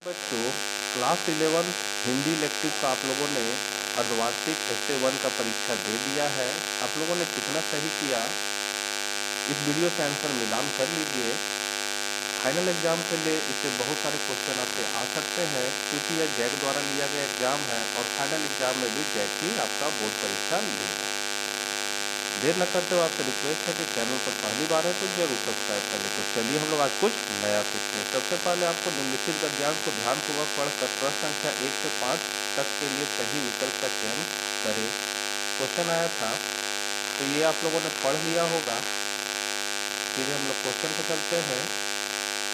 बच्चों, class 11 Hindi elective का आप लोगों ने अर्धवार्षिक हिस्से 1 का परीक्षा दे दिया है। आप लोगों ने कितना सही किया, इस वीडियो से आंसर मिलान कर लीजिए। फाइनल एग्जाम के लिए इससे बहुत सारे क्वेश्चन आपके आ सकते हैं, क्योंकि यह जैक द्वारा लिया गया एग्जाम है और फाइनल एग्जाम में भी जैक ही आपका बोर्ड परीक्षा लेगा। देर न करते हुए आपसे रिक्वेस्ट है कि चैनल पर पहली बार है तो जरूर सब्सक्राइब कर ले। तो चलिए हम लोग आज कुछ नया सीखते हैं। सबसे पहले आपको निम्नलिखित गद्यांश को ध्यानपूर्वक पढ़कर प्रश्न संख्या 1 से 5 तक के लिए सही विकल्प का चयन करें। क्वेश्चन आया था तो ये आप लोगों ने पढ़ लिया होगा। फिर हम लोग क्वेश्चन पे चलते हैं।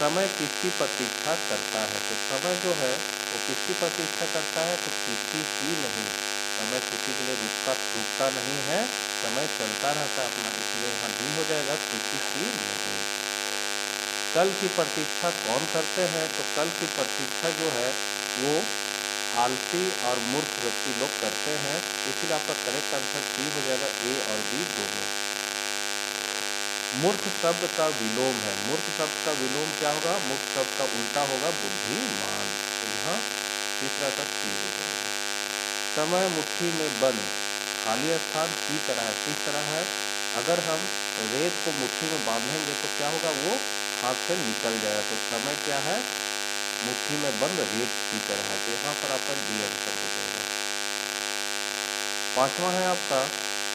समय किसकी प्रतीक्षा करता है? तो समय जो है वो किसकी प्रतीक्षा करता है? तो किसी की नहीं। समय किसी के लिए रुकता नहीं है, समय चलता रहता है अपना, इसलिए यहाँ डी हो जाएगा, किसी की नहीं। कल की प्रतीक्षा कौन करते हैं? तो कल की प्रतीक्षा जो है वो आलसी और मूर्ख व्यक्ति लोग करते हैं, इसीलिए आपका करेक्ट आंसर सी हो जाएगा, ए और बी दोनों। मूर्ख शब्द का विलोम है। मूर्ख शब्द का विलोम क्या होगा? मूर्ख शब्द का उल्टा होगा बुद्धिमान। तो यहाँ तीसरा का सी हो जाएगा। समय मुट्ठी में बंद, खाली स्थान की तरह है। किस तरह है? अगर हम रेत को मुट्ठी में बांधेंगे तो क्या होगा? वो हाथ से निकल जाएगा। तो समय क्या है? मुट्ठी में बंद रेत की तरह है। तो यहाँ पर आपका डी आंसर हो जाएगा। पांचवा है आपका,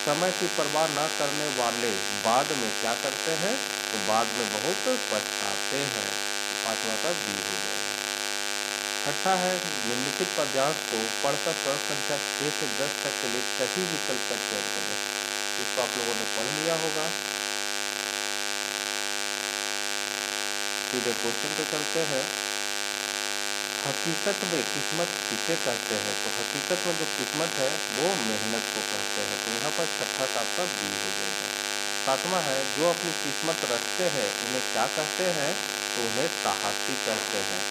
समय की परवाह न करने वाले बाद में क्या करते हैं? तो बाद में बहुत पछताते हैं। पांचवा का बी हो जाएगा। छठा है, निम्नलिखित पद्यांश को पढ़कर प्रश्न संख्या 6 से 10 तक के लिए सही विकल्प का चयन करें। इसको आप लोगों ने पढ़ लिया होगा। सीधे क्वेश्चन पे चलते हैं। हकीकत में किस्मत किसे कहते हैं? तो हकीकत में जो किस्मत है वो मेहनत को कहते हैं। तो यहाँ पर छठा का आपका बी हो जाएगा। सातवां है, जो अपनी किस्मत रखते हैं उन्हें क्या कहते हैं? तो उन्हें साहसी कहते हैं।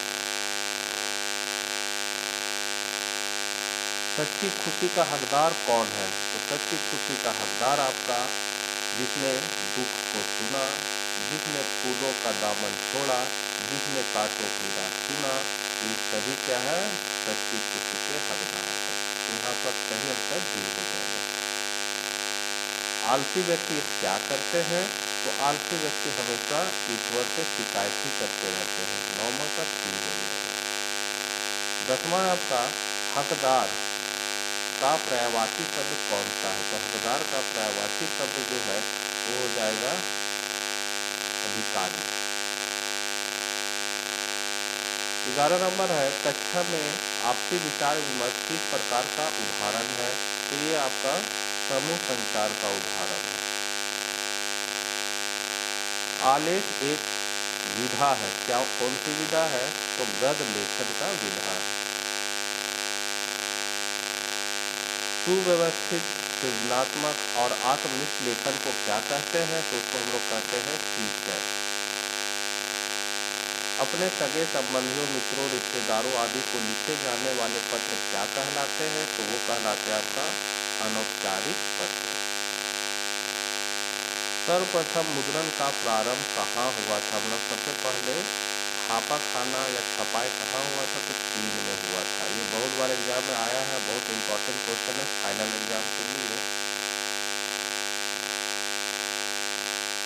सच्ची खुशी का हकदार कौन है? तो सच्ची खुशी का हकदार आपका जिसने दुख को सुना, जिसने फूलों का दामन छोड़ा, जिसने कांटों की राह चुना, ये सभी क्या है? सच्ची खुशी के हकदार है। यहाँ पर सही आंसर डी हो जाएगा। आलसी व्यक्ति क्या करते हैं? तो आलसी व्यक्ति हमेशा ईश्वर से शिकायत ही करते रहते हैं। 9वां का सी हो जाएगा। 10वां आपका, हकदार का पर्यायवाची शब्द कौन सा है? तो हकदार का पर्यायवाची शब्द जो है वो हो जाएगा अधिकारी। 11 नंबर है, कक्षा में आपसी विचार विमर्श किस प्रकार का उदाहरण है? तो ये आपका समूह संचार का उदाहरण है। आलेख एक विधा है। क्या कौन सी विधा है? तो गद्य लेखन का विधा है। सुव्यवस्थित, सृजनात्मक और आत्मनिष्ठ लेखन को क्या कहते हैं? तो उसको हम लोग कहते हैं फीचर। अपने सगे संबंधियों, मित्रों, रिश्तेदारों आदि को लिखे जाने वाले पत्र क्या कहलाते हैं? तो वो कहलाते हैं आपका अनौपचारिक पत्र। सर्वप्रथम मुद्रण का प्रारंभ कहाँ हुआ था? मतलब सबसे पहले छापा खाना या छपाई कहाँ हुआ था? तो चीन में हुआ था। ये बहुत बार एग्जाम में आया है, बहुत इंपॉर्टेंट क्वेश्चन है फाइनल एग्जाम के लिए।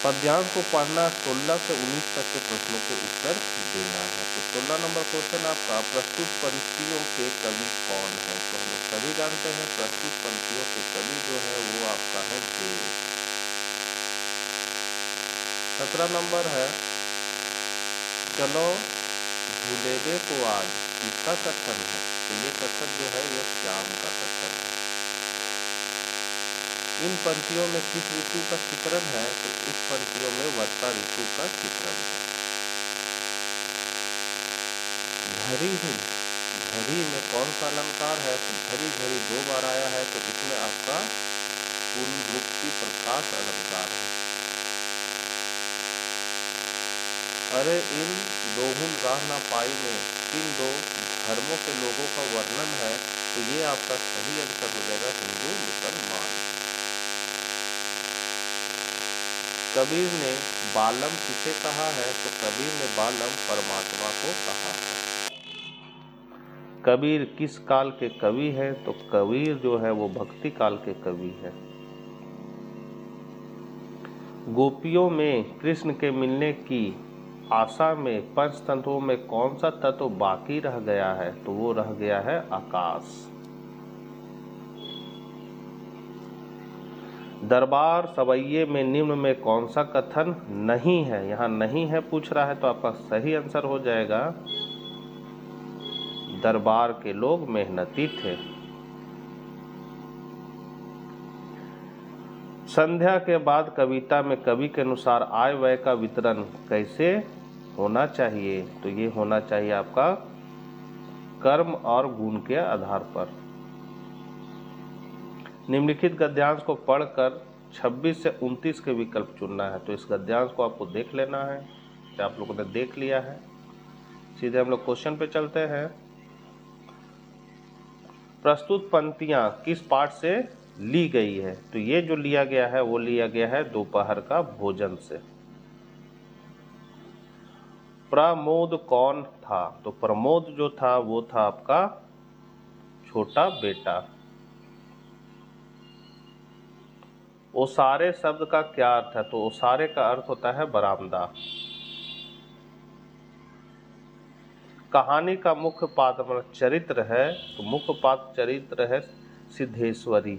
पद्यांश को पढ़ना, 16 से 19 तक के प्रश्नों के उत्तर देना है। तो 16 नंबर क्वेश्चन आपका, प्रस्तुत पंक्तियों के कवि कौन है? तो हम लोग सभी जानते हैं प्रस्तुत पंक्तियों के कवि जो है वो आपका है देव। 17 नंबर है, चलो झूलेबे को आज, किसका कथन है? तो ये कथन जो है ये श्याम का कथन है। इन पंक्तियों में किस ऋतु का चित्रण है? तो इस पंक्तियों में वर्षा ऋतु का चित्रण है। झरी झरी में कौन सा अलंकार है? तो झरी झरी 2 बार आया है, तो इसमें आपका पुनरुक्ति प्रकाश अलंकार है। अरे इन दोहुन राह ना पाई में किन 2 धर्मों के लोगों का वर्णन है? तो ये आपका सही आंसर हो जाएगा हिंदू मुसलमान। कबीर ने बालम किसे कहा है? तो कबीर ने बालम परमात्मा को कहा है। कबीर किस काल के कवि हैं? तो कबीर जो है वो भक्ति काल के कवि है। गोपियों में कृष्ण के मिलने की आशा में पंचतत्वों में कौन सा तत्व बाकी रह गया है? तो वो रह गया है आकाश। दरबार सवैये में निम्न में कौन सा कथन नहीं है? यहाँ नहीं है पूछ रहा है, तो आपका सही आंसर हो जाएगा दरबार के लोग मेहनती थे। संध्या के बाद कविता में कवि के अनुसार आय व्यय का वितरण कैसे होना चाहिए? तो ये होना चाहिए आपका कर्म और गुण के आधार पर। निम्नलिखित गद्यांश को पढ़कर 26 से 29 के विकल्प चुनना है। तो इस गद्यांश को आपको देख लेना है। तो आप लोगों ने देख लिया है, सीधे हम लोग क्वेश्चन पे चलते हैं। प्रस्तुत पंक्तियां किस पाठ से ली गई है? तो ये जो लिया गया है वो लिया गया है दोपहर का भोजन से। प्रमोद कौन था? तो प्रमोद जो था वो था आपका छोटा बेटा। ओसारे शब्द का क्या अर्थ है? तो ओसारे का अर्थ होता है बरामदा। कहानी का मुख्य पात्र चरित्र है, तो मुख्य पात्र चरित्र है सिद्धेश्वरी।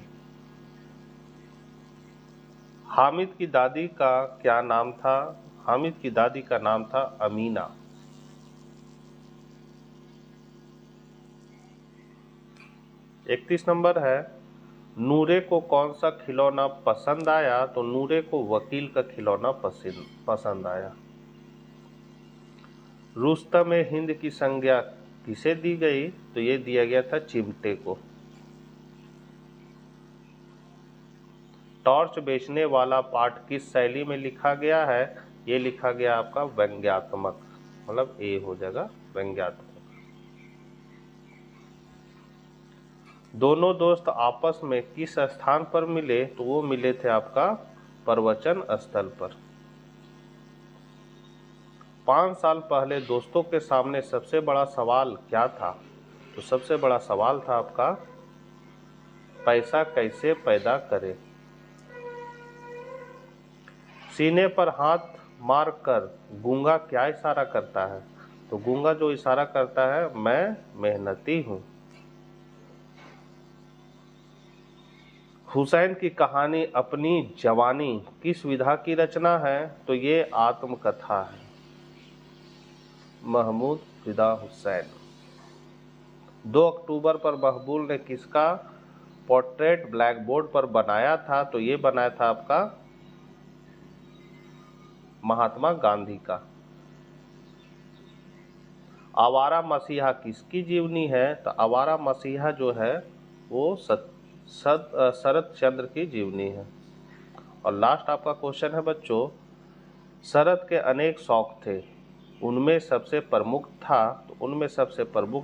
हामिद की दादी का क्या नाम था? हामिद की दादी का नाम था अमीना। इकतीस नंबर है, नूरे को कौन सा खिलौना पसंद आया? तो नूरे को वकील का खिलौना पसंद आया। रुस्तम हिंद की संज्ञा किसे दी गई? तो ये दिया गया था चिमटे को। टॉर्च बेचने वाला पाठ किस शैली में लिखा गया है? ये लिखा गया आपका व्यंग्यात्मक, मतलब ए हो जाएगा व्यंग्यात्मक। दोनों दोस्त आपस में किस स्थान पर मिले? तो वो मिले थे आपका प्रवचन स्थल पर। 5 साल पहले दोस्तों के सामने सबसे बड़ा सवाल क्या था? तो सबसे बड़ा सवाल था आपका पैसा कैसे पैदा करें। सीने पर हाथ मारकर गूंगा क्या इशारा करता है? तो गूंगा जो इशारा करता है मैं मेहनती हूं। हुसैन की कहानी अपनी जवानी किस विधा की रचना है? तो ये आत्मकथा है। महमूद फिदा हुसैन। 2 अक्टूबर पर मकबूल ने किसका पोर्ट्रेट ब्लैक बोर्ड पर बनाया था? तो ये बनाया था आपका महात्मा गांधी का। आवारा मसीहा किसकी जीवनी है? तो आवारा मसीहा जो है वो शरद चंद्र की जीवनी है। और लास्ट आपका क्वेश्चन है बच्चों, शरद के अनेक शौक थे, उनमें सबसे प्रमुख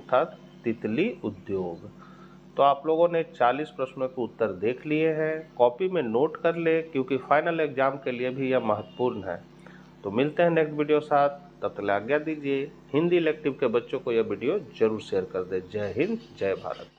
था तितली उद्योग। तो आप लोगों ने 40 प्रश्नों के उत्तर देख लिए हैं। कॉपी में नोट कर ले, क्योंकि फाइनल एग्जाम के लिए भी यह महत्वपूर्ण है। तो मिलते हैं नेक्स्ट वीडियो साथ, तब तक आज्ञा दीजिए। हिंदी इलेक्टिव के बच्चों को यह वीडियो जरूर शेयर कर दे। जय हिंद, जय भारत।